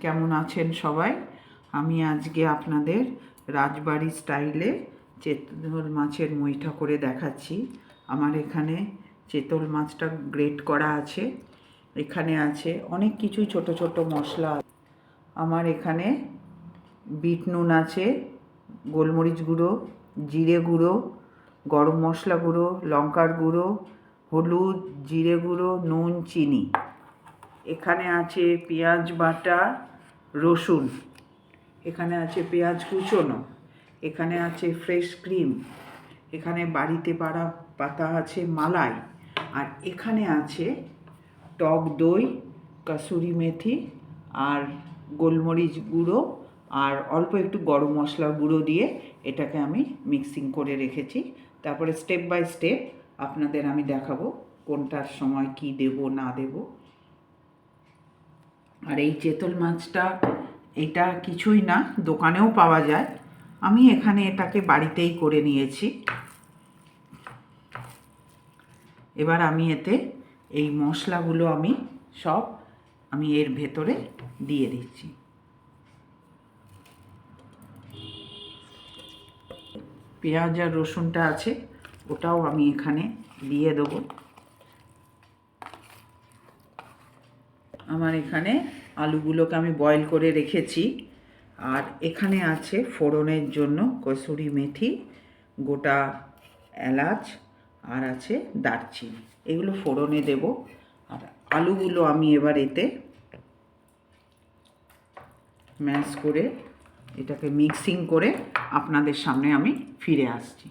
কেমন আছেন সবাই? আমি আজকে আপনাদের রাজবাড়ি স্টাইলে চিতল মাছের মুইঠা করে দেখাচ্ছি। আমার এখানে চিতল মাছটা গ্রেট করা আছে, এখানে আছে অনেক কিছুই ছোট ছোট মশলা। আমার এখানে বিট নুন আছে, গোলমরিচ গুঁড়ো, জিরে গুঁড়ো, গরম মশলা গুঁড়ো, লঙ্কার গুঁড়ো, হলুদ, জিরে গুঁড়ো, নুন, চিনি। এখানে আছে পেঁয়াজ বাটা, রসুন, এখানে আছে পেঁয়াজ কুচোনো, এখানে আছে ফ্রেশ ক্রিম, এখানে বাড়িতে পাতা আছে মালাই, আর এখানে আছে টক দই, কাসুরি মেথি আর গোলমরিচ গুঁড়ো আর অল্প একটু গরম মশলা গুঁড়ো দিয়ে এটাকে আমি মিক্সিং করে রেখেছি। তারপরে স্টেপ বাই স্টেপ আপনাদের আমি দেখাবো কোনটার সময় কি দেব না দেব। আর এই চিতল মাছটা এটা কিছুই না, দোকানেও পাওয়া যায়। আমি এখানে এটাকে বাড়িতেই করে নিয়েছি। এবার আমি এতে এই মশলাগুলো সব আমি এর ভেতরে দিয়ে দিচ্ছি। পেঁয়াজ আর রসুনটা আছে, ওটাও আমি এখানে দিয়ে দেবো। আমার এখানে আলুগুলোকে আমি বয়েল করে রেখেছি, আর এখানে আছে ফোড়নের জন্য কসুরি মেথি, গোটা এলাচ আর আছে দারচিনি, এগুলো ফোড়নে দেব। আর আলুগুলো আমি এবার এতে ম্যাশ করে এটাকে মিক্সিং করে আপনাদের সামনে আমি ফিরে আসছি।